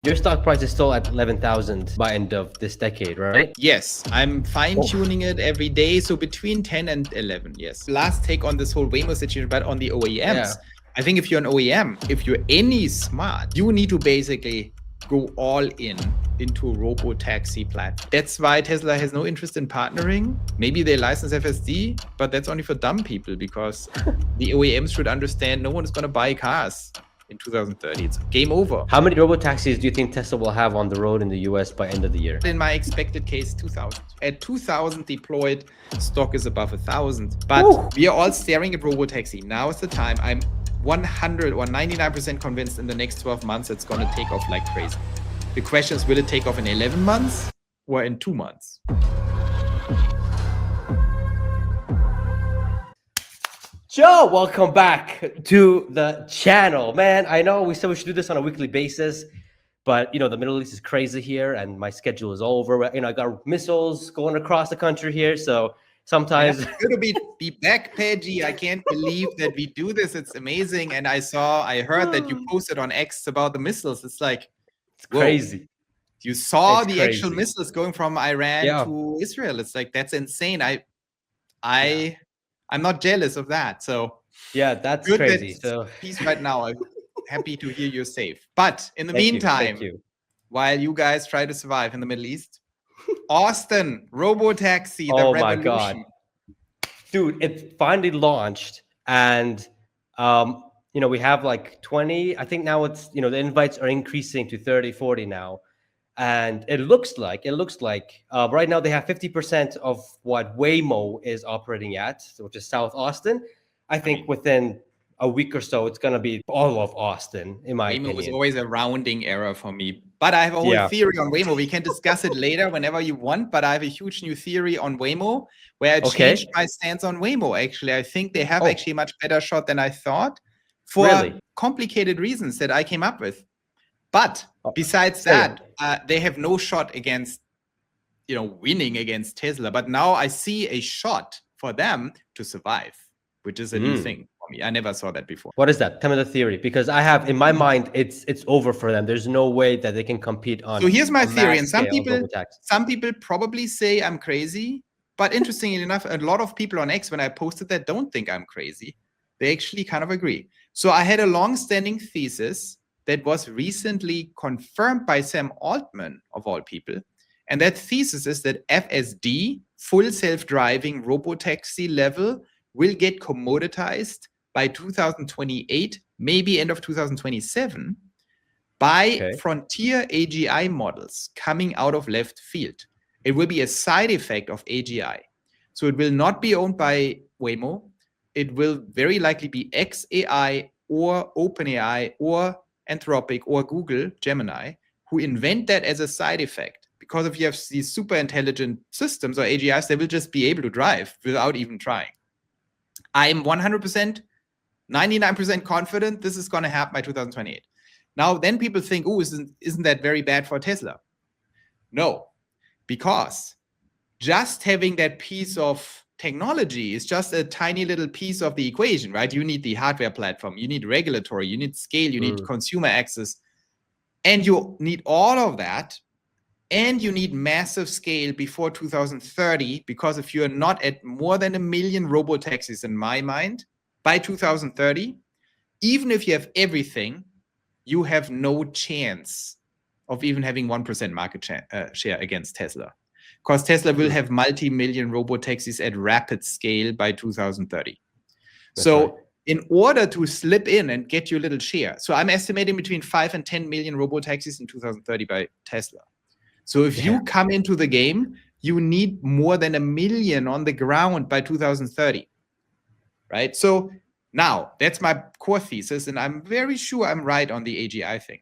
Your stock price is still at 11,000 by end of this decade, right? Yes, I'm fine-tuning it every day. So between 10 and 11, yes. Last take on this whole Waymo situation, but on the OEMs. Yeah. I think if you're an OEM, if you're any smart, you need to basically go all in into a Robotaxi platform. That's why Tesla has no interest in partnering. Maybe they license FSD, but that's only for dumb people because the OEMs should understand no one is going to buy cars in 2030. It's game over. How many robotaxis do you think Tesla will have on the road in the US by end of the year? In my expected case, 2,000. At 2,000 deployed, stock is above 1,000. But we are all staring at Robotaxi. Now is the time. I'm 100 or 99% convinced in the next 12 months it's going to take off like crazy. The question is, will it take off in 11 months or in 2 months? Joe, welcome back to the channel. Man, I know we said we should do this on a weekly basis, but the Middle East is crazy here and my schedule is all over. I got missiles going across the country here, so sometimes it's good to be back, Pejjy. I can't believe that we do this. It's amazing. And I heard that you posted on X about the missiles. It's like, it's crazy. You saw the actual missiles going from Iran to Israel. It's like, that's insane. I'm not jealous of that. So yeah, that's good, crazy. So peace right now. I'm happy to hear you're safe. But in the meantime, while you guys try to survive in the Middle East, Austin, Robotaxi, the revolution. My God. Dude, it finally launched. And, we have like 20. I think now it's, the invites are increasing to 30, 40 now. And it looks like right now they have 50% of what Waymo is operating at, which is South Austin. I think within a week or so, it's going to be all of Austin, in my opinion. Waymo was always a rounding error for me. But I have a whole theory on Waymo. We can discuss it later whenever you want. But I have a huge new theory on Waymo where I changed my stance on Waymo, actually. I think they have actually a much better shot than I thought for complicated reasons that I came up with. But besides that, they have no shot against, winning against Tesla. But now I see a shot for them to survive, which is a new thing for me. I never saw that before. What is that? Tell me the theory, because I have in my mind it's over for them. There's no way that they can compete on. So here's my theory, and some people probably say I'm crazy. But interestingly enough, a lot of people on X, when I posted that, don't think I'm crazy. They actually kind of agree. So I had a long-standing thesis that was recently confirmed by Sam Altman, of all people. And that thesis is that FSD, full self-driving robotaxi level, will get commoditized by 2028, maybe end of 2027, by frontier AGI models coming out of left field. It will be a side effect of AGI. So it will not be owned by Waymo. It will very likely be XAI or OpenAI or Anthropic or Google, Gemini, who invent that as a side effect. Because if you have these super intelligent systems or AGIs, they will just be able to drive without even trying. I'm 100%, 99% confident this is going to happen by 2028. Now, then people think, oh, isn't that very bad for Tesla? No, because just having that piece of technology is just a tiny little piece of the equation, right? You need the hardware platform, you need regulatory, you need scale, you need consumer access, and you need all of that, and you need massive scale before 2030, because if you're not at more than 1 million robotaxis, in my mind, by 2030, even if you have everything, you have no chance of even having 1% market share against Tesla. Because Tesla will have multi-million robotaxis at rapid scale by 2030. So in order to slip in and get your little share, so I'm estimating between 5 and 10 million robotaxis in 2030 by Tesla. So if you come into the game, you need more than 1 million on the ground by 2030, right? So now that's my core thesis, and I'm very sure I'm right on the AGI thing.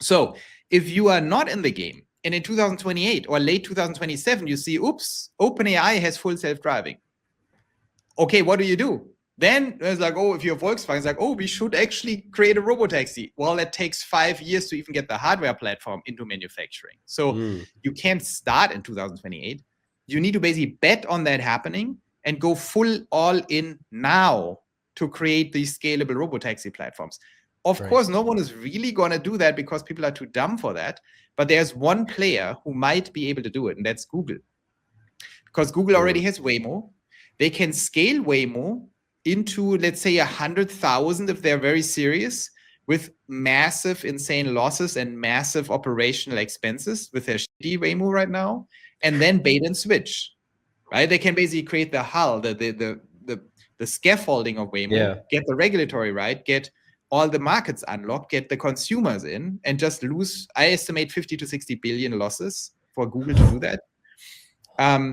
So if you are not in the game, and in 2028 or late 2027, you see, oops, OpenAI has full self-driving. Okay, what do? Then it's like, oh, if you're Volkswagen, it's like, oh, we should actually create a robotaxi. Well, that takes 5 years to even get the hardware platform into manufacturing. So you can't start in 2028. You need to basically bet on that happening and go full all in now to create these scalable robotaxi platforms. Of course, no one is really going to do that because people are too dumb for that. But there's one player who might be able to do it, and that's Google. Because Google already has Waymo. They can scale Waymo into, let's say, 100,000 if they're very serious, with massive, insane losses and massive operational expenses with their shitty Waymo right now, and then bait and switch, right? They can basically create the hull, the scaffolding of Waymo, get the regulatory right, get all the markets unlocked, get the consumers in, and just lose, I estimate 50 to 60 billion losses for Google to do that,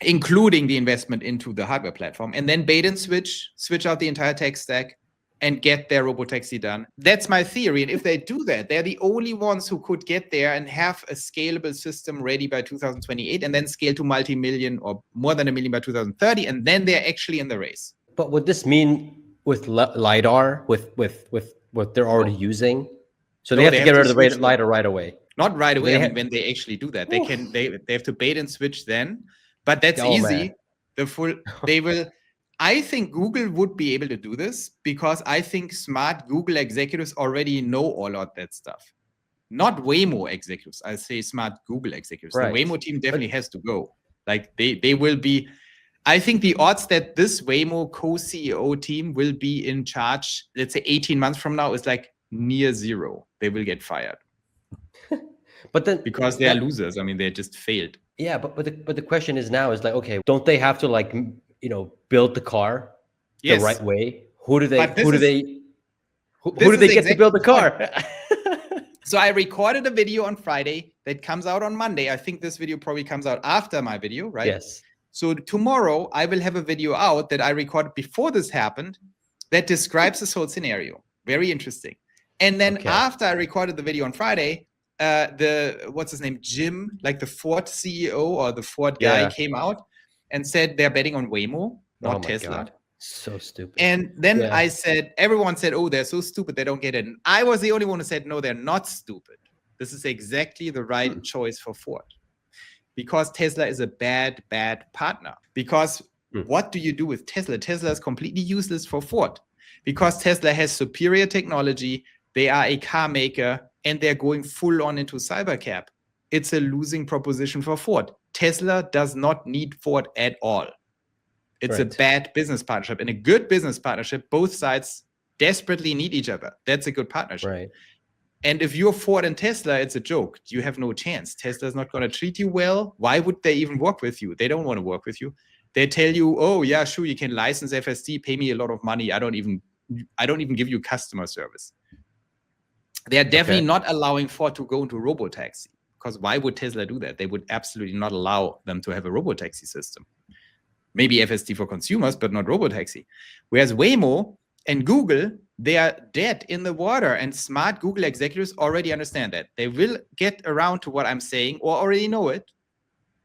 including the investment into the hardware platform, and then bait and switch out the entire tech stack, and get their Robotaxi done. That's my theory. And if they do that, they're the only ones who could get there and have a scalable system ready by 2028, and then scale to multi-million or more than 1 million by 2030. And then they're actually in the race. But would this mean with LiDAR, with what they're already using? So they have to get rid of the LiDAR right away. Not right away. I mean, when they actually do that, they have to bait and switch then. But that's easy. Man. I think Google would be able to do this because I think smart Google executives already know all of that stuff. Not Waymo executives. I say smart Google executives. Right. The Waymo team definitely has to go. Like they will be. I think the odds that this Waymo co-CEO team will be in charge, let's say 18 months from now, is like near zero. They will get fired. But then because they are losers. I mean, they just failed. Yeah, but the question is now is like, okay, don't they have to like, build the car the right way? Who do they get to build the car? So I recorded a video on Friday that comes out on Monday. I think this video probably comes out after my video, right? Yes. So tomorrow I will have a video out that I recorded before this happened that describes this whole scenario. Very interesting. And then after I recorded the video on Friday, what's his name? Jim, like the Ford CEO or the Ford guy came out and said they're betting on Waymo, not Tesla. God. So stupid. And then I said, everyone said, oh, they're so stupid, they don't get it. And I was the only one who said, no, they're not stupid. This is exactly the right choice for Ford. Because Tesla is a bad partner. Because what do you do with Tesla? Tesla is completely useless for Ford. Because Tesla has superior technology, they are a car maker, and they're going full on into cybercab. It's a losing proposition for Ford. Tesla does not need Ford at all. It's a bad business partnership. And a good business partnership, both sides desperately need each other. That's a good partnership. Right. And if you're Ford and Tesla, it's a joke. You have no chance. Tesla's not going to treat you well. Why would they even work with you? They don't want to work with you. They tell you, oh, yeah, sure, you can license FSD, pay me a lot of money. I don't even give you customer service. They are definitely not allowing Ford to go into Robotaxi. Because why would Tesla do that? They would absolutely not allow them to have a Robotaxi system. Maybe FSD for consumers, but not Robotaxi. Whereas Waymo and Google, they are dead in the water. And smart Google executives already understand that. They will get around to what I'm saying or already know it.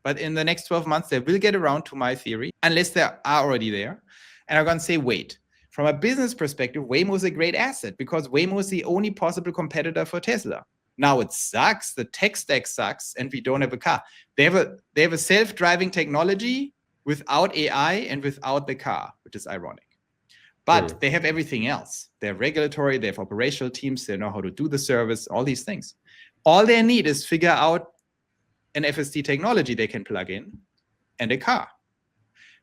But in the next 12 months, they will get around to my theory, unless they are already there. And I'm going to say, wait. From a business perspective, Waymo is a great asset because Waymo is the only possible competitor for Tesla. Now it sucks, the tech stack sucks, and we don't have a car. They have a self-driving technology without AI and without the car, which is ironic. But they have everything else. They have regulatory, they have operational teams, they know how to do the service, all these things. All they need is figure out an FSD technology they can plug in and a car.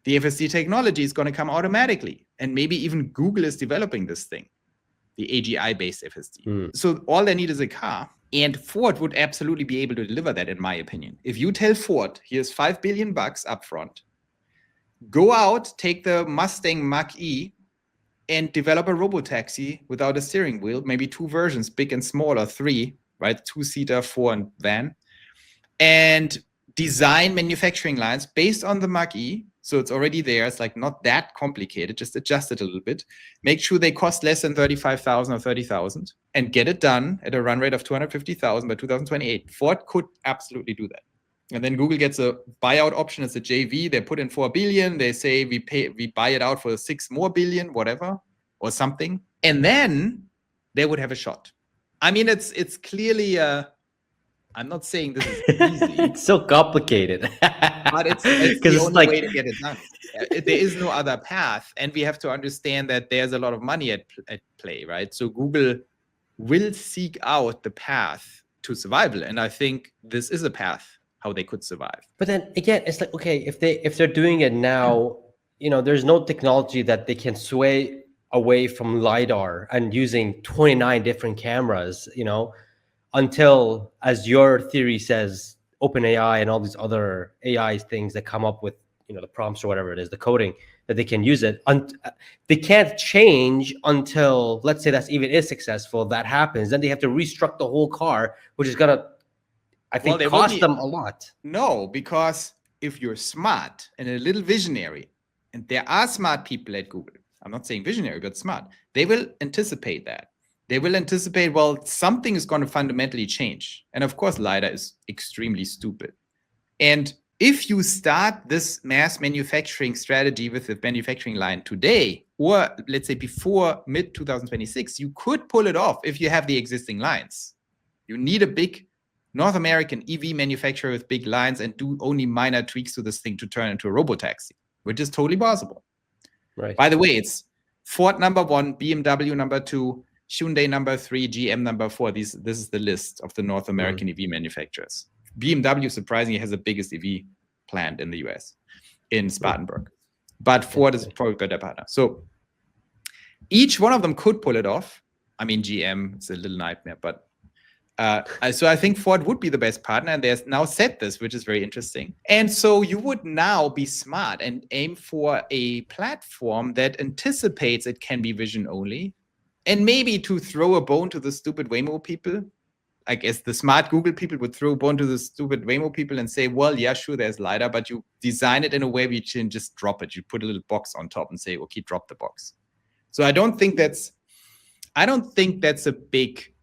The FSD technology is going to come automatically. And maybe even Google is developing this thing, the AGI-based FSD. So all they need is a car. And Ford would absolutely be able to deliver that, in my opinion. If you tell Ford, here's $5 billion up front, go out, take the Mustang Mach-E, and develop a Robotaxi without a steering wheel, maybe 2 versions, big and small, or 3, right? 2-seater, 4, and van. And design manufacturing lines based on the Mach-E. So it's already there. It's like not that complicated. Just adjust it a little bit. Make sure they cost less than 35,000 or 30,000 and get it done at a run rate of 250,000 by 2028. Ford could absolutely do that. And then Google gets a buyout option. It's a JV. They put in 4 billion. They say we buy it out for 6 more billion, whatever, or something. And then they would have a shot. I mean, it's clearly I'm not saying this is easy. It's so complicated. But it's the only way to get it done. There is no other path. And we have to understand that there's a lot of money at play, right? So Google will seek out the path to survival. And I think this is a path how they could survive. But then again, it's like, okay, if they're doing it now, there's no technology that they can sway away from LiDAR and using 29 different cameras, until, as your theory says, OpenAI and all these other AI things that come up with, the prompts or whatever it is, the coding that they can use it. They can't change until, let's say that's even is successful, that happens. Then they have to restruct the whole car, which is going to, I think, cost them a lot. No, because if you're smart and a little visionary, and there are smart people at Google, I'm not saying visionary, but smart, they will anticipate that. They will anticipate, well, something is going to fundamentally change. And of course, LiDAR is extremely stupid. And if you start this mass manufacturing strategy with the manufacturing line today, or let's say before mid-2026, you could pull it off if you have the existing lines. You need a big North American EV manufacturer with big lines and do only minor tweaks to this thing to turn into a Robotaxi, which is totally possible. Right. By the way, it's Ford number 1, BMW number 2, Hyundai number 3, GM number 4. This is the list of the North American EV manufacturers. BMW surprisingly has the biggest EV plant in the US, in Spartanburg. But Ford is probably their partner. So each one of them could pull it off. I mean, GM, it's a little nightmare, but so I think Ford would be the best partner, and they've now said this, which is very interesting. And so you would now be smart and aim for a platform that anticipates it can be vision only, and maybe to throw a bone to the stupid Waymo people. I guess the smart Google people would throw a bone to the stupid Waymo people and say, well, yeah, sure, there's LiDAR, but you design it in a way where you can just drop it. You put a little box on top and say, okay, drop the box. So I don't think that's a big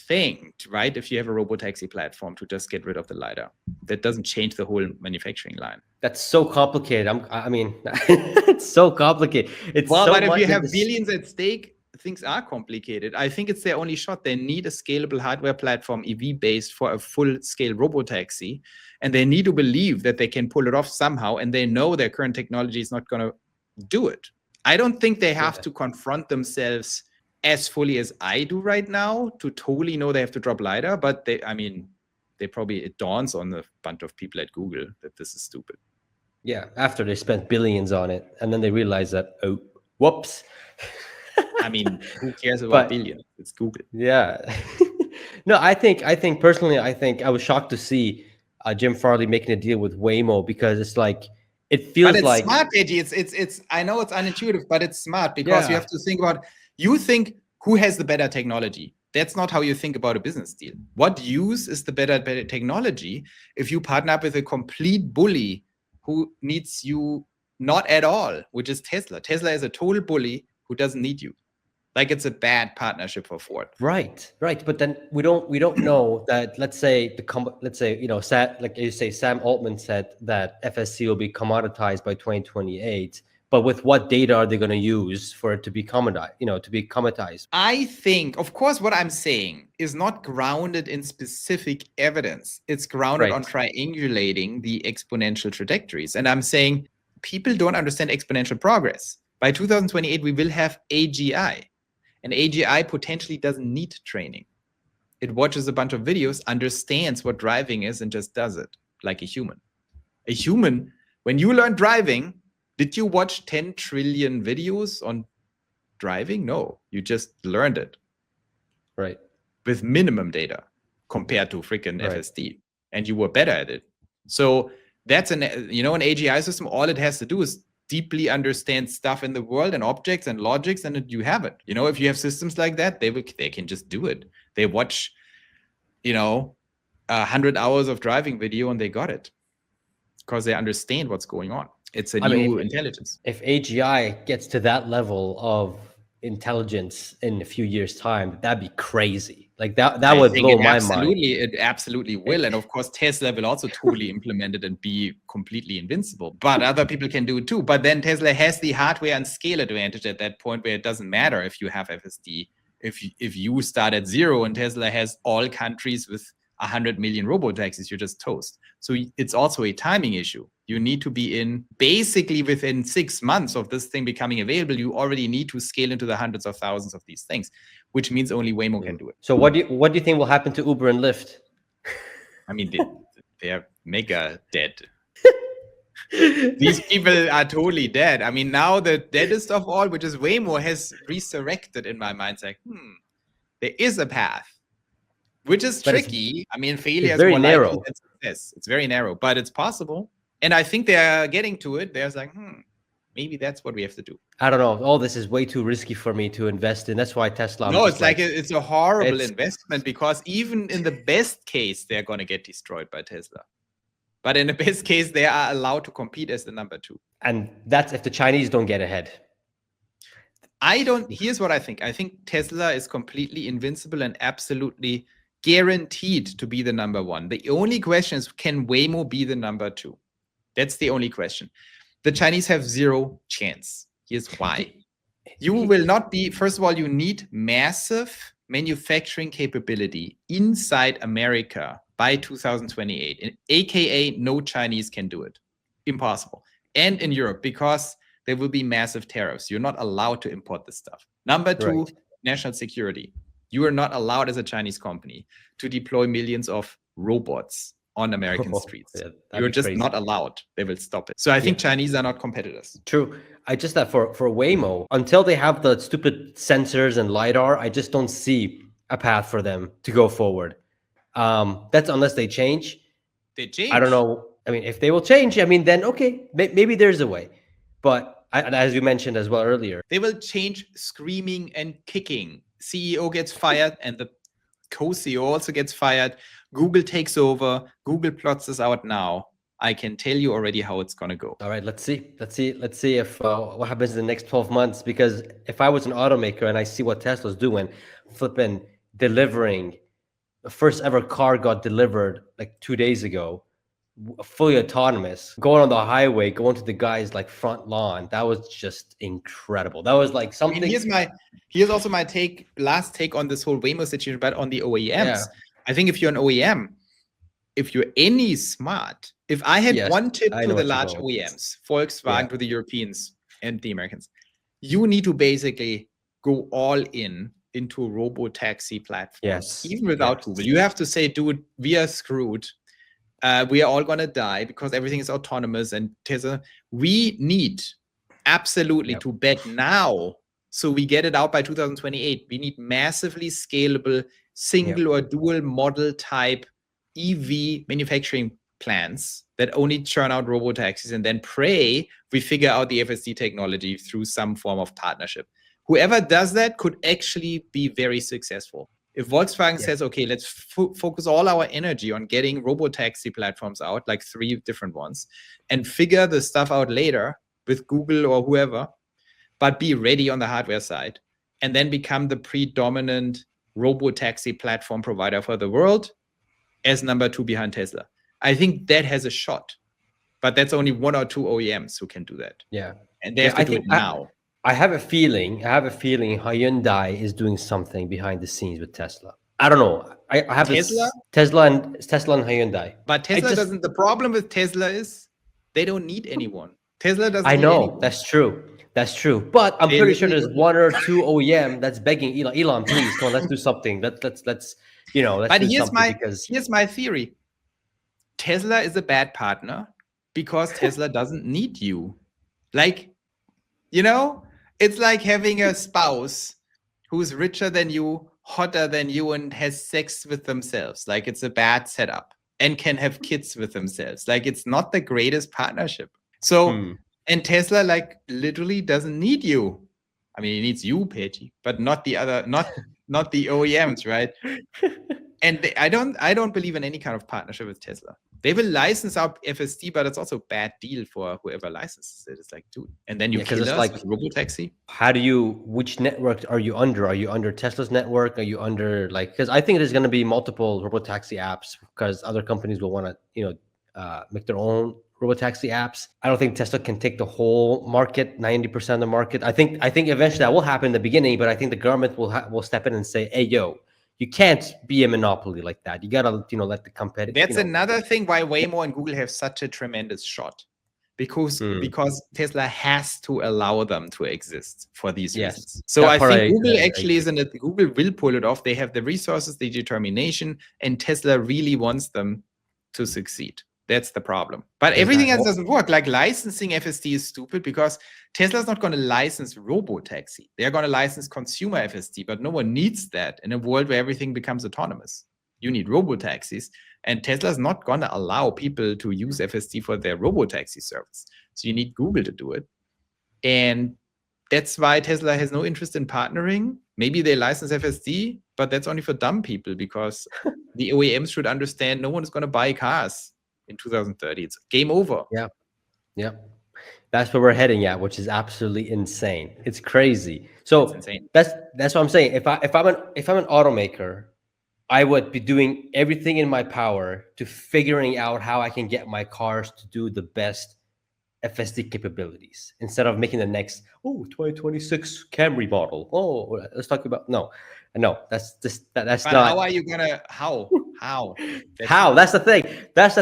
thing, right? If you have a Robotaxi platform to just get rid of the LiDAR, that doesn't change the whole manufacturing line. That's so complicated. I mean, it's so complicated. It's well, so but if you have billions at stake, things are complicated. I think it's their only shot. They need a scalable hardware platform, EV based, for a full-scale Robotaxi, and they need to believe that they can pull it off somehow. And they know their current technology is not going to do it. I don't think they have to confront themselves as fully as I do right now to totally know they have to drop LiDAR, but it dawns on a bunch of people at Google that this is stupid. Yeah, after they spent billions on it, and then they realize that, oh, whoops. I mean, who cares about billions? It's Google. Yeah. No, I think personally, I was shocked to see Jim Farley making a deal with Waymo, because it's like, it feels like smart, Pejjy. It's I know it's unintuitive, but it's smart, because you have to think about, you think who has the better technology. That's not how you think about a business deal. What use is the better technology if you partner up with a complete bully who needs you not at all, which is Tesla. Tesla is a total bully who doesn't need you. Like, it's a bad partnership for Ford. Right. But then we don't know that. Let's say like you say, Sam Altman said that FSC will be commoditized by 2028. But with what data are they going to use for it to be commoditized? I think, of course, what I'm saying is not grounded in specific evidence. It's grounded on triangulating the exponential trajectories. And I'm saying people don't understand exponential progress. By 2028, we will have AGI. And AGI potentially doesn't need training. It watches a bunch of videos, understands what driving is, and just does it like a human. A human, when you learn driving, did you watch 10 trillion videos on driving? No, you just learned it. Right. With minimum data compared to freaking FSD. And you were better at it. So that's an AGI system. All it has to do is deeply understand stuff in the world and objects and logics, and you have it. If you have systems like that, they can just do it. They watch, 100 hours of driving video and they got it because they understand what's going on. It's a new intelligence. If AGI gets to that level of intelligence in a few years' time, that'd be crazy. Like that would blow my mind. It absolutely will. And of course, Tesla will also totally implement it and be completely invincible. But other people can do it too. But then Tesla has the hardware and scale advantage at that point, where it doesn't matter if you have FSD. If you start at 0 and Tesla has all countries with 100 million robotaxis, you're just toast. So it's also a timing issue. You need to be in basically within 6 months of this thing becoming available. You already need to scale into the hundreds of thousands of these things, which means only Waymo can do it. So what do you think will happen to Uber and Lyft? I mean, they are mega dead. These people are totally dead. I mean, now the deadest of all, which is Waymo, has resurrected in my mind. It's like, there is a path, which is tricky. I mean, failure is very more narrow. likely than success. It's very narrow, but it's possible. And I think they're getting to it. They're like, maybe that's what we have to do. I don't know. All this is way too risky for me to invest in. That's why Tesla. No, it's like it's a horrible investment, because even in the best case, they're going to get destroyed by Tesla. But in the best case, they are allowed to compete as the number 2. And that's if the Chinese don't get ahead. Here's what I think. I think Tesla is completely invincible and absolutely guaranteed to be the number 1. The only question is, can Waymo be the number 2? That's the only question. The Chinese have 0 chance. Here's why. You will not be, first of all, you need massive manufacturing capability inside America by 2028, and AKA no Chinese can do it. Impossible. And in Europe, because there will be massive tariffs. You're not allowed to import this stuff. Number 2, national security. You are not allowed as a Chinese company to deploy millions of robots on American streets. You're just not allowed. They will stop it. So I think Chinese are not competitors. True. I just thought for Waymo, until they have the stupid sensors and LiDAR, I just don't see a path for them to go forward. That's unless they change. They change. I don't know. I mean, if they will change, I mean, then okay, maybe there's a way. But as you mentioned as well earlier, they will change screaming and kicking. CEO gets fired and the co-CEO also gets fired. Google takes over. Google plots this out now. I can tell you already how it's going to go. All right, let's see if what happens in the next 12 months. Because if I was an automaker and I see what Tesla's doing, flipping, delivering, the first ever car got delivered like 2 days ago, fully autonomous, going on the highway, going to the guy's like front lawn. That was just incredible. That was like something. I mean, here's also my last take on this whole Waymo situation, but on the OEMs. Yeah. I think if you're an OEM, if you're any smart, if I had one tip to the large OEMs, Volkswagen to the Europeans and the Americans, you need to basically go all into robotaxi platforms, even without Google. You have to say, dude, we are screwed. We are all going to die because everything is autonomous and Tesla. We need absolutely to bet now, so we get it out by 2028. We need massively scalable single or dual model type EV manufacturing plants that only churn out robotaxis, and then pray we figure out the FSD technology through some form of partnership. Whoever does that could actually be very successful. If Volkswagen says, okay, let's focus all our energy on getting robotaxi platforms out, like 3 different ones, and figure the stuff out later with Google or whoever, but be ready on the hardware side, and then become the predominant robotaxi platform provider for the world as number 2 behind Tesla. I think that has a shot, but that's only 1 or 2 OEMs who can do that. Yeah. And they have to do it now. I have a feeling Hyundai is doing something behind the scenes with Tesla. I don't know. I have Tesla and Hyundai. But Tesla doesn't. The problem with Tesla is they don't need anyone. Tesla doesn't. I know that's true. That's true. But I'm pretty sure there's 1 or 2 OEM that's begging Elon, please, come on, let's do something. Let's But here's my theory. Tesla is a bad partner because Tesla doesn't need you. Like, it's like having a spouse who's richer than you, hotter than you, and has sex with themselves. Like, it's a bad setup, and can have kids with themselves. Like, it's not the greatest partnership. So, and Tesla literally doesn't need you. I mean, it needs you, Pejjy, but not the other, not the OEMs, right? And I don't believe in any kind of partnership with Tesla. They will license out FSD, but it's also a bad deal for whoever licenses it. It's like, dude, and then you kill us with Robotaxi. Which network are you under? Are you under Tesla's network? Are you under because I think there's going to be multiple Robotaxi apps because other companies will want to, make their own Robotaxi apps. I don't think Tesla can take the whole market, 90% of the market. I think eventually that will happen in the beginning, but I think the government will step in and say, hey, yo, You can't be a monopoly like that. You gotta, let the competitive. That's another thing why Waymo and Google have such a tremendous shot, because Tesla has to allow them to exist for these reasons. So I think Google actually isn't it. Google will pull it off. They have the resources, the determination, and Tesla really wants them to succeed. That's the problem. But everything else doesn't work. Like licensing FSD is stupid because Tesla's not going to license Robotaxi. They're going to license consumer FSD, but no one needs that in a world where everything becomes autonomous. You need Robotaxis, and Tesla's not going to allow people to use FSD for their Robotaxi service. So you need Google to do it. And that's why Tesla has no interest in partnering. Maybe they license FSD, but that's only for dumb people, because the OEMs should understand no one is going to buy cars in 2030. It's game over. Yeah. That's where we're heading at, which is absolutely insane. It's crazy. So that's what I'm saying. If I'm an automaker, I would be doing everything in my power to figuring out how I can get my cars to do the best FSD capabilities instead of making the next 2026 Camry model. Let's talk about that's not. How are you gonna how? That's the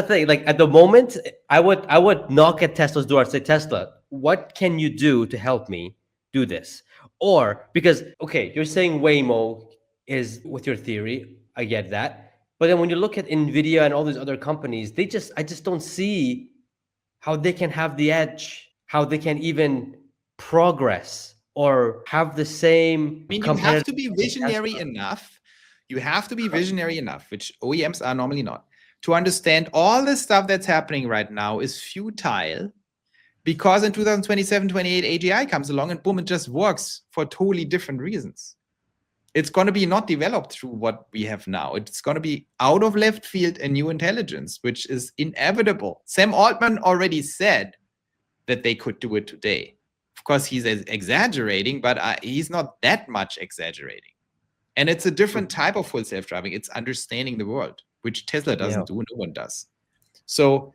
thing. Like at the moment, I would knock at Tesla's door and say, Tesla, what can you do to help me do this? Or because you're saying Waymo is with your theory. I get that. But then when you look at NVIDIA and all these other companies, I just don't see how they can have the edge, how they can even progress or have the same. I mean, you have to be visionary enough. You have to be visionary enough, which OEMs are normally not, to understand all the stuff that's happening right now is futile, because in 2027, 28, AGI comes along and boom, it just works for totally different reasons. It's going to be not developed through what we have now. It's going to be out of left field and new intelligence, which is inevitable. Sam Altman already said that they could do it today. Of course, he's exaggerating, but he's not that much exaggerating. And it's a different type of full self-driving. It's understanding the world, which Tesla doesn't do. No one does. So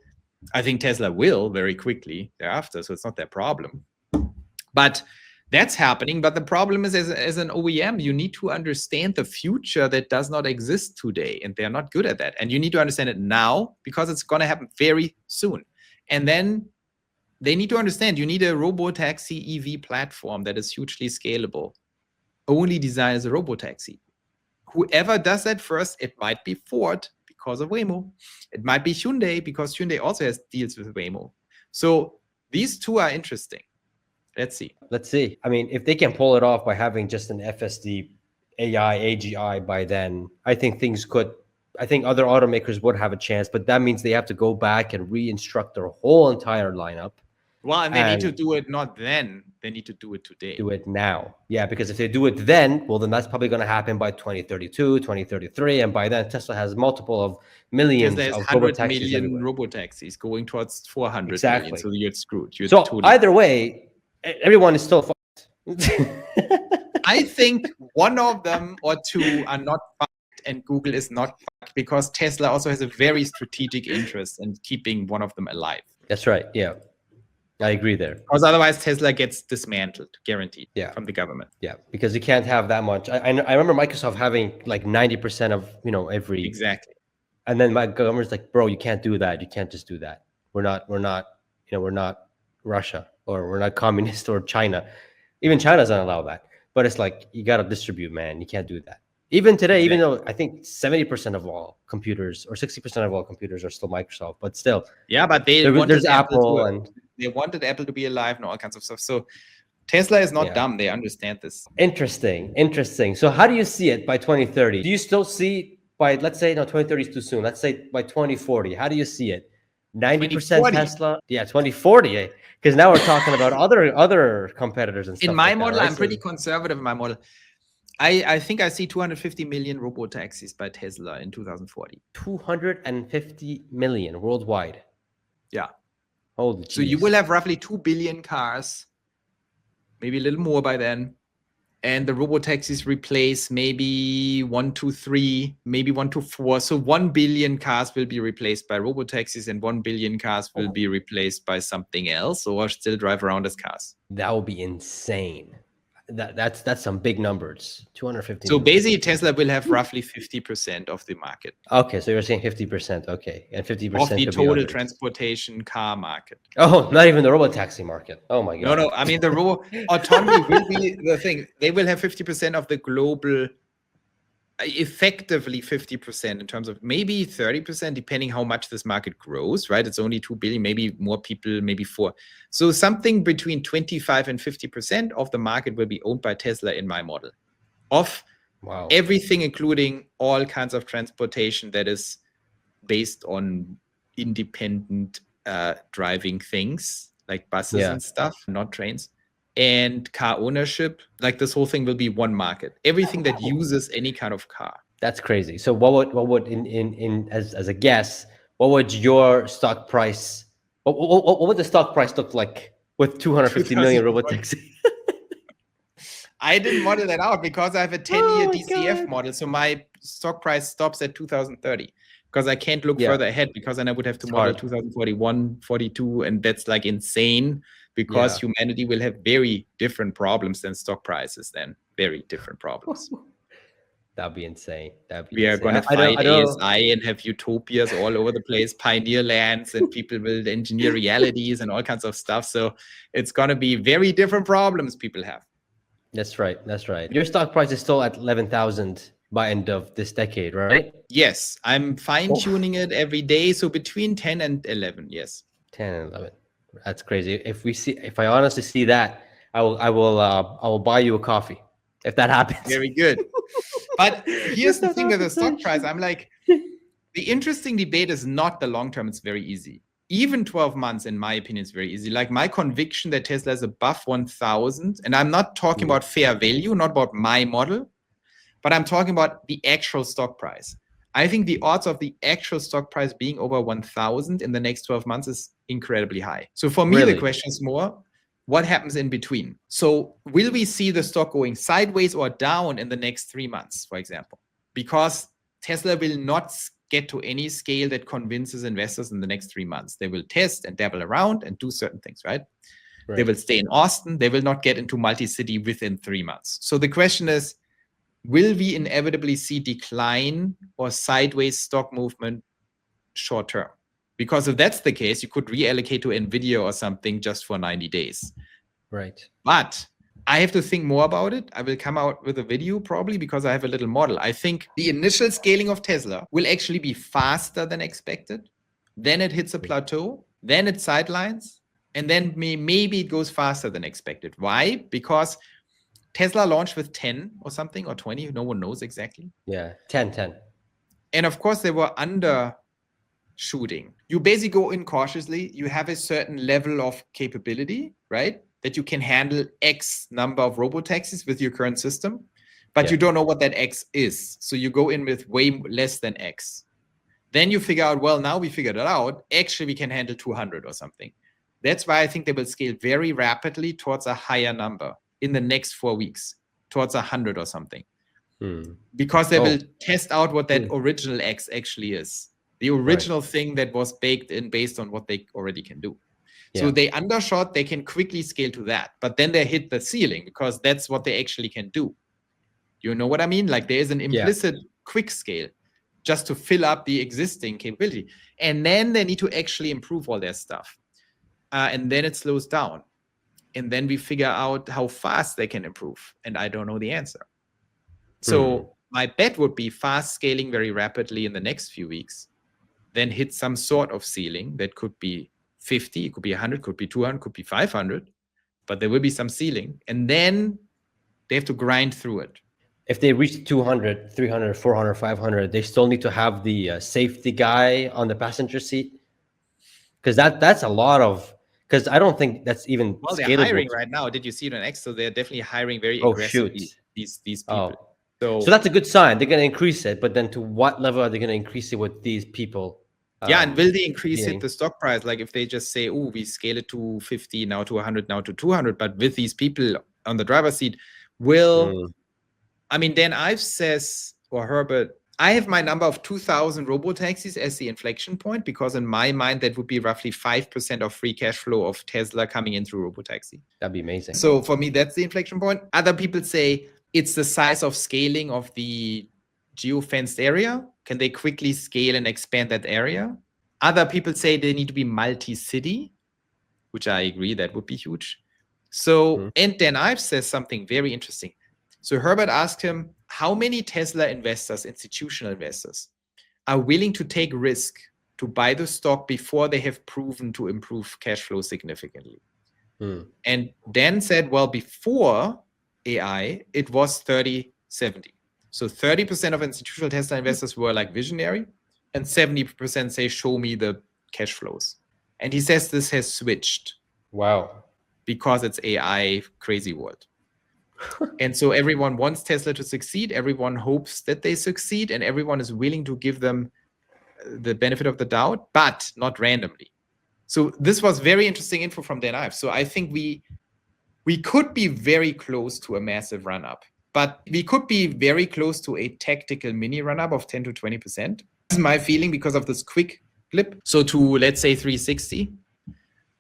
I think Tesla will very quickly thereafter. So it's not their problem. But that's happening. But the problem is, as an OEM, you need to understand the future that does not exist today. And they're not good at that. And you need to understand it now, because it's going to happen very soon. And then they need to understand you need a Robotaxi EV platform that is hugely scalable, only designed as a Robotaxi. Whoever does that first, it might be Ford because of Waymo. It might be Hyundai because Hyundai also has deals with Waymo. So these two are interesting. Let's see. I mean, if they can pull it off by having just an FSD AI, AGI by then, I think other automakers would have a chance, but that means they have to go back and re-instruct their whole entire lineup. Well, and they need to do it not then. They need to do it today. Do it now. Yeah, because if they do it then, well, then that's probably going to happen by 2032, 2033. And by then, Tesla has multiple of millions of Robotaxis going towards 400 million. So you're screwed. Either way, everyone is still fucked. I think one of them or two are not fucked and Google is not fucked, because Tesla also has a very strategic interest in keeping one of them alive. That's right. Yeah. I agree there. Because otherwise Tesla gets dismantled, guaranteed, from the government. Yeah, because you can't have that much. I remember Microsoft having like 90% of, every. Exactly. And then my government's like, bro, you can't do that. You can't just do that. We're not Russia, or we're not communist, or China. Even China doesn't allow that. But it's like, you got to distribute, man. You can't do that. Even today, even though I think 70% of all computers or 60% of all computers are still Microsoft, but still. Yeah, but there's Apple and they wanted Apple to be alive and all kinds of stuff. So Tesla is not dumb. They understand this. Interesting. So how do you see it by 2030? Do you still see by, let's say, 2030 is too soon. Let's say by 2040, how do you see it? 90% Tesla? Yeah, 2040. Because now we're talking about other competitors and stuff. In my model, I'm pretty conservative in my model. I think I see 250 million Robotaxis by Tesla in 2040. 250 million worldwide. Yeah. Holy geez. So you will have roughly 2 billion cars, maybe a little more by then. And the Robotaxis replace maybe 1 to 3, maybe 1 to 4. So 1 billion cars will be replaced by Robotaxis, and 1 billion cars will be replaced by something else, or still drive around as cars. That would be insane. That's some big numbers. 250 So million. basically, Tesla will have roughly 50% of the market. Okay, so you're saying 50%. Okay, and 50% of the could total be others. transportation car market. Oh, not even the robotaxi market. Oh my god. No. I mean, the autonomy will be the thing. They will have 50% of the global, effectively 50% in terms of maybe 30%, depending how much this market grows, right? It's only 2 billion, maybe more people, maybe 4. So something between 25 and 50% of the market will be owned by Tesla in my model. Of everything, including all kinds of transportation that is based on independent driving things like buses and stuff, not trains, and car ownership. Like this whole thing will be one market. Everything that uses any kind of car. That's crazy. So what would in as a guess, what would your stock price? What would the stock price look like with 250 million robotaxi? I didn't model that out because I have a 10-year DCF model. So my stock price stops at 2030 because I can't look further ahead, because then I would have to model 2041, 42. And that's like insane, because humanity will have very different problems than stock prices then. Very different problems. That'd be insane. We are going to fight ASI and have utopias all over the place, pioneer lands, and people will engineer realities and all kinds of stuff. So it's going to be very different problems people have. That's right. That's right. Your stock price is still at 11,000 by end of this decade, right? Yes, I'm fine-tuning it every day. So between 10 and 11, yes. 10 and 11. That's crazy. If I honestly see that, I will buy you a coffee if that happens. Very good. But here's the thing with the stock price. I'm like, the interesting debate is not the long term. It's very easy. Even 12 months, in my opinion, is very easy. Like my conviction that Tesla is above 1,000, and I'm not talking about fair value, not about my model, but I'm talking about the actual stock price. I think the odds of the actual stock price being over 1,000 in the next 12 months is incredibly high. So for me, the question is more, what happens in between? So will we see the stock going sideways or down in the next 3 months, for example? Because Tesla will not get to any scale that convinces investors in the next 3 months. They will test and dabble around and do certain things, right? They will stay in Austin. They will not get into multi-city within 3 months. So the question is, will we inevitably see decline or sideways stock movement short term? Because if that's the case, you could reallocate to NVIDIA or something just for 90 days. Right. But I have to think more about it. I will come out with a video probably, because I have a little model. I think the initial scaling of Tesla will actually be faster than expected. Then it hits a plateau. Then it sidelines. And then maybe it goes faster than expected. Why? Because Tesla launched with 10 or something, or 20. No one knows exactly. Yeah, 10. And of course, they were undershooting. You basically go in cautiously. You have a certain level of capability, right? That you can handle X number of robotaxis with your current system, but you don't know what that X is. So you go in with way less than X. Then you figure out, well, now we figured it out. Actually, we can handle 200 or something. That's why I think they will scale very rapidly towards a higher number in the next 4 weeks, towards 100 or something. Because they will test out what that original X actually is. The original thing that was baked in based on what they already can do. So they undershot, they can quickly scale to that. But then they hit the ceiling, because that's what they actually can do. You know what I mean? Like there is an implicit quick scale just to fill up the existing capability. And then they need to actually improve all their stuff. And then it slows down. And then we figure out how fast they can improve. And I don't know the answer. So my bet would be fast scaling very rapidly in the next few weeks, then hit some sort of ceiling that could be 50, it could be 100, could be 200, could be 500, but there will be some ceiling. And then they have to grind through it. If they reach 200, 300, 400, 500, they still need to have the safety guy on the passenger seat. Because that's a lot of, because I don't think that's even scalable. They're hiring right now. Did you see it on X? So they're definitely hiring very aggressively, these people. So that's a good sign. They're going to increase it, but then to what level are they going to increase it with these people? And will they increase the stock price? Like if they just say, oh, we scale it to 50, now to 100, now to 200, but with these people on the driver's seat, I mean, Dan Ives says, or Herbert, I have my number of 2,000 Robotaxis as the inflection point, because in my mind, that would be roughly 5% of free cash flow of Tesla coming in through Robotaxi. That'd be amazing. So for me, that's the inflection point. Other people say it's the size of scaling of the geo-fenced area. Can they quickly scale and expand that area? Other people say they need to be multi-city, which I agree, that would be huge. So, and Dan Ives says something very interesting. So Herbert asked him, how many Tesla investors, institutional investors, are willing to take risk to buy the stock before they have proven to improve cash flow significantly? And Dan said, well, before AI, it was 30-70. So 30% of institutional Tesla investors were like visionary, and 70% say, show me the cash flows. And he says this has switched. Wow. Because it's AI crazy world. And so everyone wants Tesla to succeed. Everyone hopes that they succeed, and everyone is willing to give them the benefit of the doubt, but not randomly. So this was very interesting info from Dan Ives. So I think we could be very close to a massive run-up, but we could be very close to a tactical mini run-up of 10 to 20%. This is my feeling because of this quick blip. So to, let's say, 360.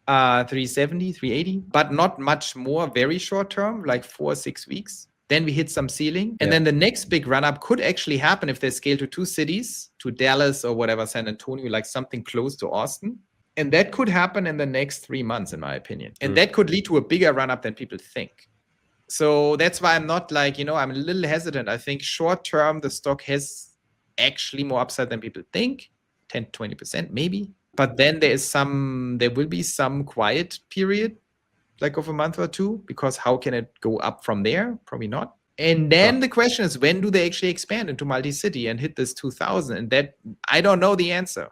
370, 380, but not much more, very short term, like 4 or 6 weeks. Then we hit some ceiling. And then the next big run up could actually happen if they scale to 2 cities, to Dallas or whatever, San Antonio, like something close to Austin. And that could happen in the next 3 months, in my opinion. And that could lead to a bigger run up than people think. So that's why I'm not like, I'm a little hesitant. I think short term, the stock has actually more upside than people think, 10, 20% maybe. But then there will be some quiet period, like of a month or two, because how can it go up from there? Probably not. And then the question is, when do they actually expand into multi-city and hit this 2,000? And that, I don't know the answer.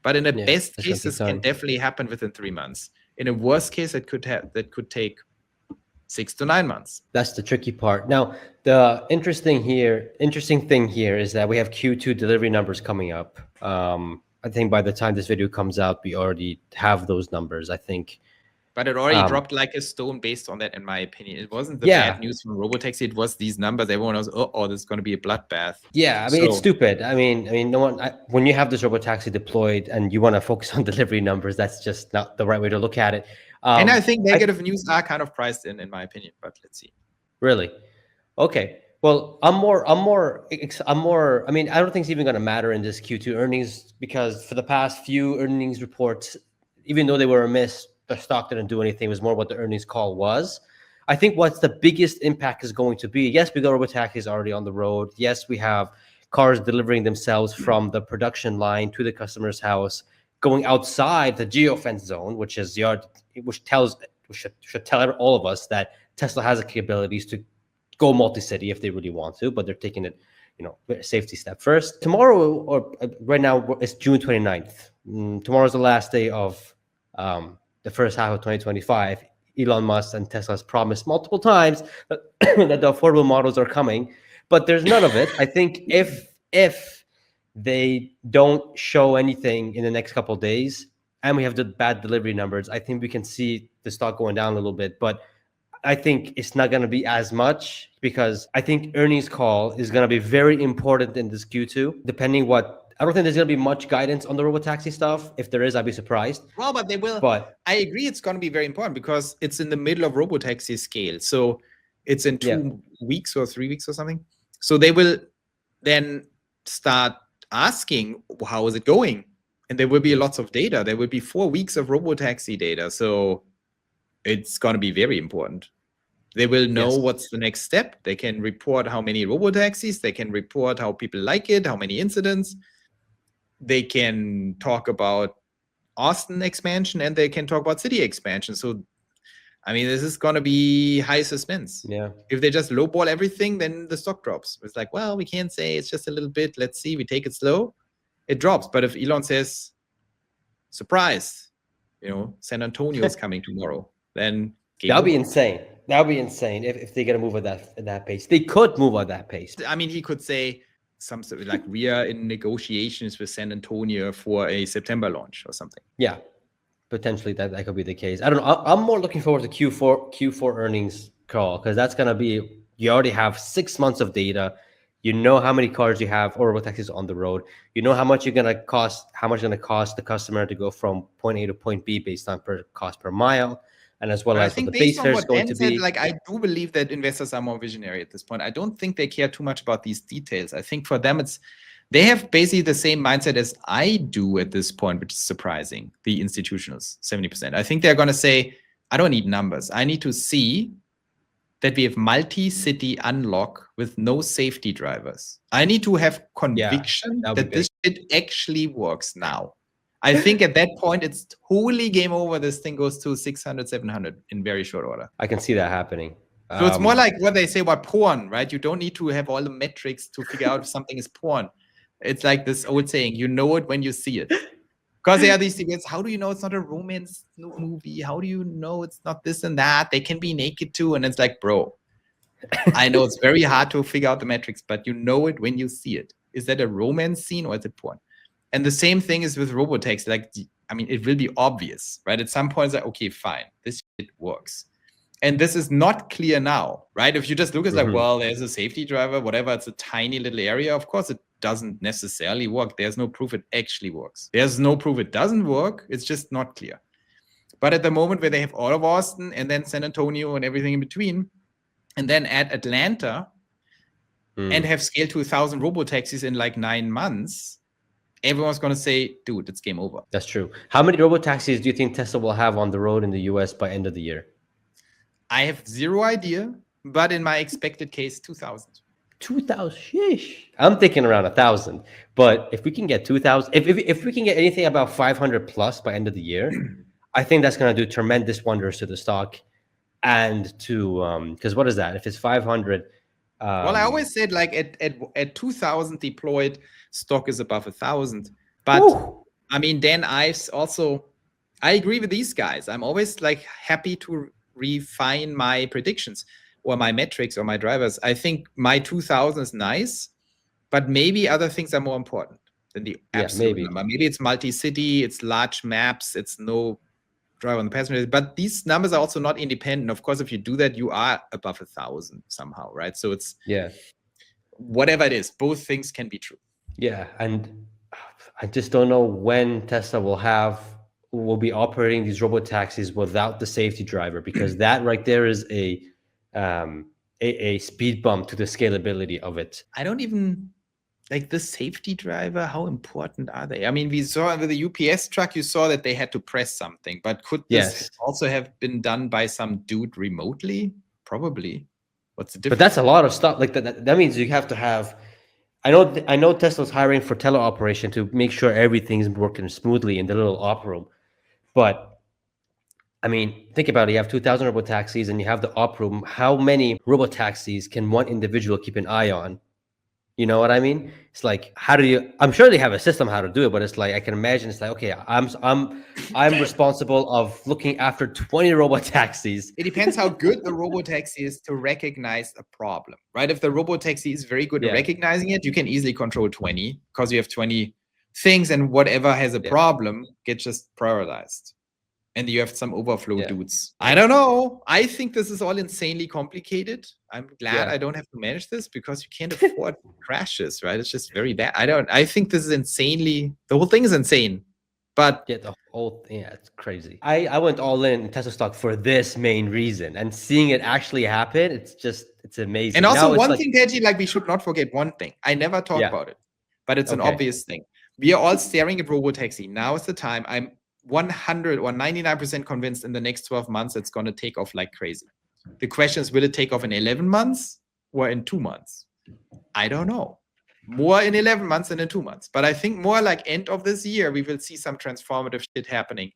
But in the best case, this can definitely happen within 3 months. In a worst case, that could take 6 to 9 months. That's the tricky part. Now, the interesting thing here is that we have Q2 delivery numbers coming up. I think by the time this video comes out, we already have those numbers, I think. But it already dropped like a stone based on that, in my opinion. It wasn't the bad news from Robotaxi. It was these numbers. Everyone was, oh, this is going to be a bloodbath. Yeah, I mean, it's stupid. I mean, no one. When you have this Robotaxi deployed and you want to focus on delivery numbers, that's just not the right way to look at it. And I think negative news are kind of priced in my opinion. But let's see. Really? Okay. Well, I'm more. I mean, I don't think it's even going to matter in this Q2 earnings, because for the past few earnings reports, even though they were a miss, the stock didn't do anything. It was more what the earnings call was. I think what's the biggest impact is going to be, yes, we got Robotaxis already on the road. Yes, we have cars delivering themselves from the production line to the customer's house, going outside the geofence zone, which should tell all of us that Tesla has the capabilities to go multi-city if they really want to, but they're taking it, safety step first. Tomorrow, or right now, it's June 29th. Tomorrow's the last day of the first half of 2025. Elon Musk and Tesla has promised multiple times that, that the affordable models are coming, but there's none of it. I think if they don't show anything in the next couple of days, and we have the bad delivery numbers, I think we can see the stock going down a little bit. But I think it's not going to be as much, because I think earnings call is going to be very important in this Q2, I don't think there's going to be much guidance on the Robotaxi stuff. If there is, I'd be surprised. Well, but they will. But I agree, it's going to be very important because it's in the middle of Robotaxi scale. So it's in 2 weeks or 3 weeks or something. So they will then start asking, how is it going? And there will be lots of data. There will be 4 weeks of Robotaxi data. So it's going to be very important. They will know what's the next step. They can report how many Robotaxis. They can report how people like it, how many incidents. They can talk about Austin expansion, and they can talk about city expansion. So, I mean, this is going to be high suspense. Yeah. If they just lowball everything, then the stock drops. It's like, well, we can't say, it's just a little bit. Let's see. We take it slow. It drops. But if Elon says, surprise, San Antonio is coming tomorrow, then that'll be insane. That would be insane if they get a move at that pace. They could move at that pace. I mean, he could say something like, we are in negotiations with San Antonio for a September launch or something. Yeah, potentially that could be the case. I don't know. I'm more looking forward to Q4 earnings call, because that's going to be, you already have 6 months of data. You know how many cars you have or robotaxis on the road. You know how much you're gonna cost, how much it's gonna cost the customer to go from point A to point B based on cost per mile, and as well But I as what think the base based on fare is what going Dan to said, be. like I do believe that investors are more visionary at this point. I don't think they care too much about these details. I think for them they have basically the same mindset as I do at this point, which is surprising. The institutionals, 70%. I think they're going to say, I don't need numbers. I need to see that we have multi-city unlock with no safety drivers. I need to have conviction that this shit actually works now. I think at that point, it's totally game over. This thing goes to 600, 700 in very short order. I can see that happening. So it's more like what they say about porn, right? You don't need to have all the metrics to figure out if something is porn. It's like this old saying, you know it when you see it. Because there are these debates, how do you know it's not a romance movie? How do you know it's not this and that? They can be naked too. And it's like, bro, I know it's very hard to figure out the metrics, but you know it when you see it. Is that a romance scene or is it porn? And the same thing is with Robotaxi. Like, I mean, it will be obvious, right? At some point, it's like, okay, fine, this shit works. And this is not clear now, right? If you just look, it's like, well, there's a safety driver, whatever. It's a tiny little area. Of course, it doesn't necessarily work. There's no proof it actually works. There's no proof it doesn't work. It's just not clear. But at the moment where they have all of Austin and then San Antonio and everything in between, and then add Atlanta and have scaled to 1,000 robotaxis in like 9 months, everyone's going to say, dude, it's game over. That's true. How many robotaxis do you think Tesla will have on the road in the US by end of the year? I have zero idea, but in my expected case, 2,000. 2,000, sheesh. I'm thinking around 1,000. But if we can get 2,000, if we can get anything about 500 plus by end of the year, I think that's going to do tremendous wonders to the stock and to because what is that? If it's 500. Well, I always said like at 2,000 deployed, stock is above 1,000. But I mean, then I agree with these guys. I'm always like happy to refine my predictions or my metrics or my drivers. I think my 2,000 is nice, but maybe other things are more important than the absolute number. Maybe it's multi-city, it's large maps, it's no driver on the passenger. But these numbers are also not independent. Of course, if you do that, you are above 1,000 somehow, right? So it's whatever it is, both things can be true. Yeah, and I just don't know when Tesla will be operating these robotaxis without the safety driver, because that right there is a speed bump to the scalability of it. I don't even like the safety driver. How important are they? I mean, we saw with the UPS truck, you saw that they had to press something, but could this also have been done by some dude remotely? Probably. What's the difference? But that's a lot of stuff. Like that means you have to have. I know Tesla's hiring for teleoperation to make sure everything's working smoothly in the little op room. But I mean, think about it. You have 2,000 robotaxis and you have the op room. How many robotaxis can one individual keep an eye on? You know what I mean? It's like, how do you? I'm sure they have a system how to do it, but it's like I can imagine. It's like, okay, I'm responsible of looking after 20 robotaxis. It depends how good the robotaxi is to recognize a problem, right? If the robotaxi is very good at recognizing it, you can easily control 20 because you have 20 things, and whatever has a problem gets just prioritized. And you have some overflow dudes. I don't know. I think this is all insanely complicated. I'm glad I don't have to manage this because you can't afford crashes, right? It's just very bad. I think this is insanely, the whole thing is insane. But the whole thing, it's crazy. I went all in Tesla stock for this main reason, and seeing it actually happen, it's amazing. And also one thing, Pejjy, like we should not forget one thing. I never talk about it, but it's an obvious thing. We are all staring at Robotaxi. Now is the time. I'm 100 or 99% convinced in the next 12 months it's going to take off like crazy. The question is, will it take off in 11 months or in 2 months? I don't know. More in 11 months than in 2 months. But I think more like end of this year, we will see some transformative shit happening.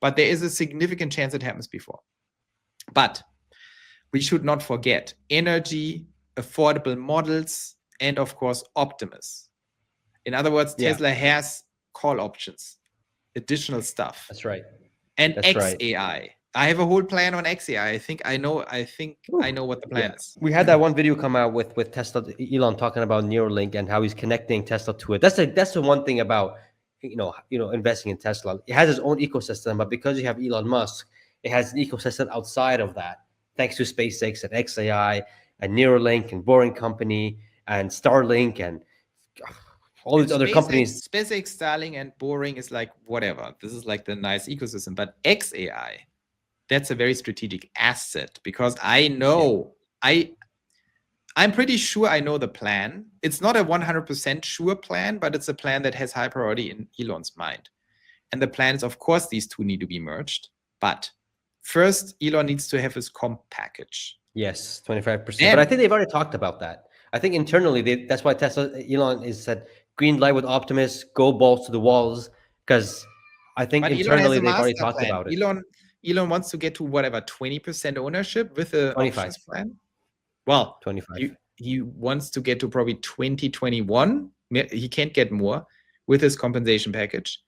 But there is a significant chance it happens before. But we should not forget energy, affordable models, and of course, Optimus. In other words, Tesla has call options. Additional stuff. That's right. And XAI. I have a whole plan on XAI. I think I know what the plan is. We had that one video come out with Tesla, Elon talking about Neuralink and how he's connecting Tesla to it. That's the one thing about investing in Tesla. It has its own ecosystem, but because you have Elon Musk, it has an ecosystem outside of that, thanks to SpaceX and XAI and Neuralink and Boring Company and Starlink and all these other companies. SpaceX, Starlink, and Boring is like whatever. This is like the nice ecosystem. But XAI, that's a very strategic asset, because I know I'm pretty sure I know the plan. It's not a 100% sure plan, but it's a plan that has high priority in Elon's mind. And the plan is, of course, these two need to be merged. But first, Elon needs to have his comp package. Yes, 25%. But I think they've already talked about that. I think internally, that's why Elon is said green light with Optimus, go balls to the walls, because I think internally they've already talked about it. Elon wants to get to whatever 20% ownership with the options plan. Well, 25. He wants to get to probably 2021. He can't get more with his compensation package,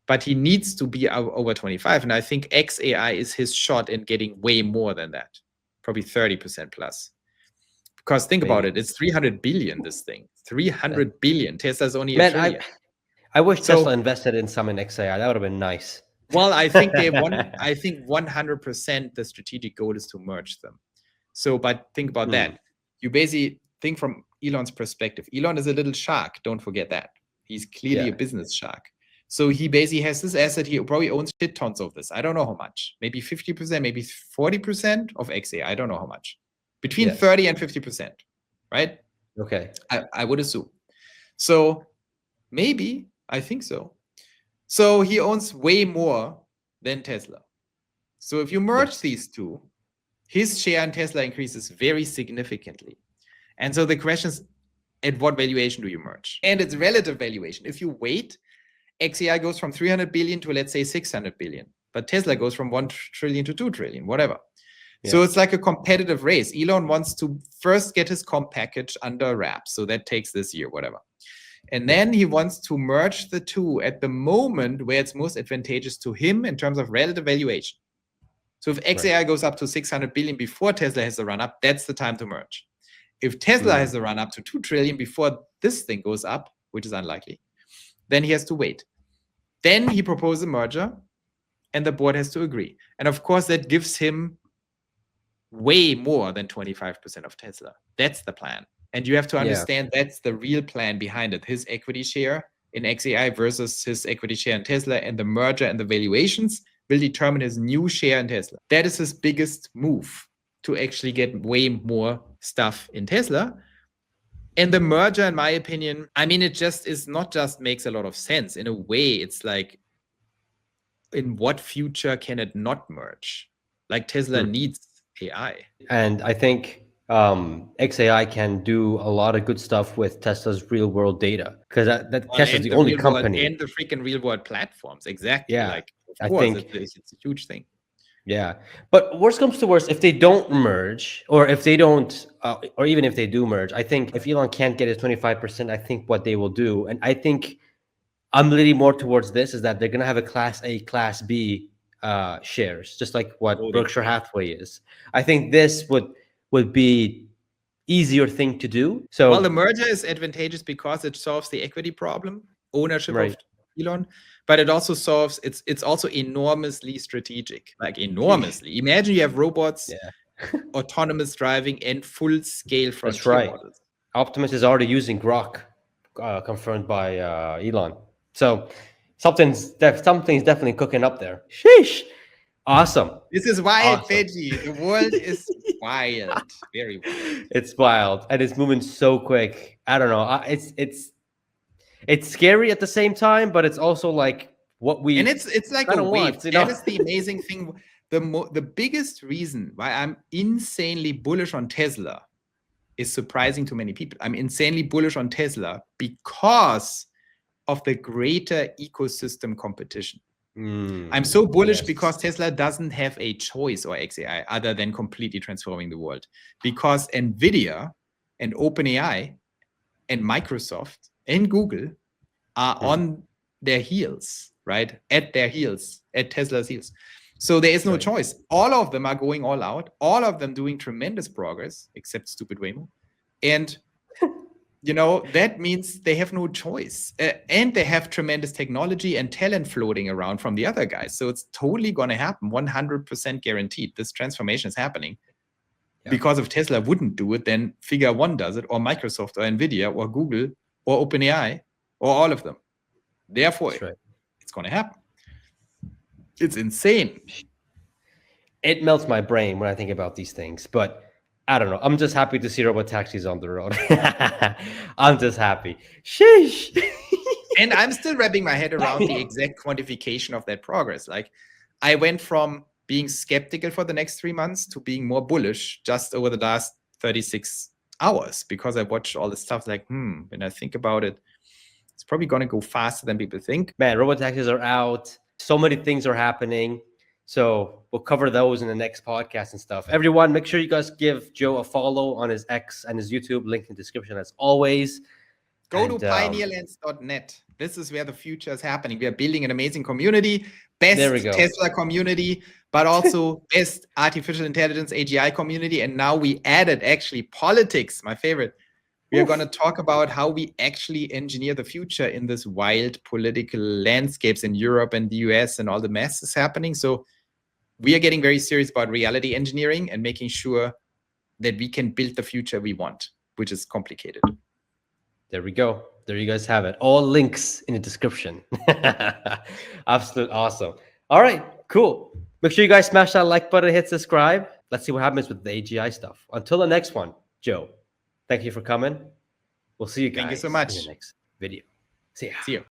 but he needs to be over 25. And I think XAI is his shot in getting way more than that, probably 30% plus. Because think about it, it's 300 billion, this thing. 300 billion. Tesla's only a trillion. I wish Tesla invested in some in XAI. That would have been nice. Well, I think I think 100% the strategic goal is to merge them. So, but think about that. You basically think from Elon's perspective. Elon is a little shark. Don't forget that. He's clearly a business shark. So he basically has this asset. He probably owns shit tons of this. I don't know how much. Maybe 50%, maybe 40% of XAI. I don't know how much. Between 30 and 50%, right? Okay. I would assume. So maybe, I think so. So he owns way more than Tesla. So if you merge these two, his share in Tesla increases very significantly. And so the question is, at what valuation do you merge? And it's relative valuation. If you wait, XAI goes from 300 billion to, let's say, 600 billion. But Tesla goes from 1 trillion to 2 trillion, whatever. Yeah. So it's like a competitive race. Elon wants to first get his comp package under wraps. So that takes this year, whatever. And then he wants to merge the two at the moment where it's most advantageous to him in terms of relative valuation. So if XAI goes up to 600 billion before Tesla has the run up, that's the time to merge. If Tesla has the run up to 2 trillion before this thing goes up, which is unlikely, then he has to wait. Then he proposes a merger and the board has to agree. And of course, that gives him way more than 25% of Tesla. That's the plan. And you have to understand that's the real plan behind it. His equity share in XAI versus his equity share in Tesla, and the merger and the valuations will determine his new share in Tesla. That is his biggest move, to actually get way more stuff in Tesla. And the merger, in my opinion, I mean, it just is not just makes a lot of sense. In a way, it's like, in what future can it not merge? Like Tesla needs AI. And I think XAI can do a lot of good stuff with Tesla's real world data, because Tesla's the only company. And the freaking real world platforms. Exactly. Yeah. Like, of course, it's a huge thing. Yeah. But worst comes to worst, if they don't merge, or if they don't, or even if they do merge, I think if Elon can't get his 25%, I think what they will do, and I think I'm leaning more towards this, is that they're going to have a Class A, Class B shares, just like what Berkshire Hathaway is. I think this would be easier thing to do. So, well, the merger is advantageous because it solves the equity problem, ownership of Elon, but it also solves, it's also enormously strategic, like enormously. Imagine you have robots, autonomous driving, and full-scale frontier models. Optimus is already using Grok, confirmed by Elon. So something's definitely cooking up there. Sheesh. Awesome. This is wild, Pejjy. The world is wild. Very wild. It's wild, and it's moving so quick. I don't know. It's scary at the same time, but it's also like what we. And it's like a wave. That is the amazing thing. The biggest reason why I'm insanely bullish on Tesla is surprising to many people. I'm insanely bullish on Tesla because of the greater ecosystem competition. I'm so bullish because Tesla doesn't have a choice, or XAI, other than completely transforming the world. Because NVIDIA and OpenAI and Microsoft and Google are on their heels, right? At their heels, at Tesla's heels. So there is no choice. All of them are going all out. All of them doing tremendous progress, except stupid Waymo. And you know, that means they have no choice. And they have tremendous technology and talent floating around from the other guys. So it's totally going to happen, 100% guaranteed. This transformation is happening. because if Tesla wouldn't do it, then Figure One does it, or Microsoft, or Nvidia, or Google, or OpenAI, or all of them. Therefore, it's going to happen. It's insane. It melts my brain when I think about these things, but I don't know. I'm just happy to see Robotaxis on the road. I'm just happy. Sheesh. And I'm still wrapping my head around the exact quantification of that progress. Like, I went from being skeptical for the next 3 months to being more bullish just over the last 36 hours, because I watched all this stuff. Like, when I think about it, it's probably going to go faster than people think. Man, Robotaxis are out. So many things are happening. So we'll cover those in the next podcast and stuff. Everyone, make sure you guys give Joe a follow on his X and his YouTube. Link in the description as always. Go to pioneerlands.net. This is where the future is happening. We are building an amazing community, best Tesla community, but also best artificial intelligence AGI community. And now we added actually politics, my favorite. We are going to talk about how we actually engineer the future in this wild political landscapes in Europe and the US and all the mess is happening. So we are getting very serious about reality engineering and making sure that we can build the future we want, which is complicated. There we go. There you guys have it. All links in the description. Absolute awesome. All right, cool. Make sure you guys smash that like button, hit subscribe. Let's see what happens with the AGI stuff. Until the next one, Joe, thank you for coming. We'll see you guys Thank you so much. in the next video. See ya. See you.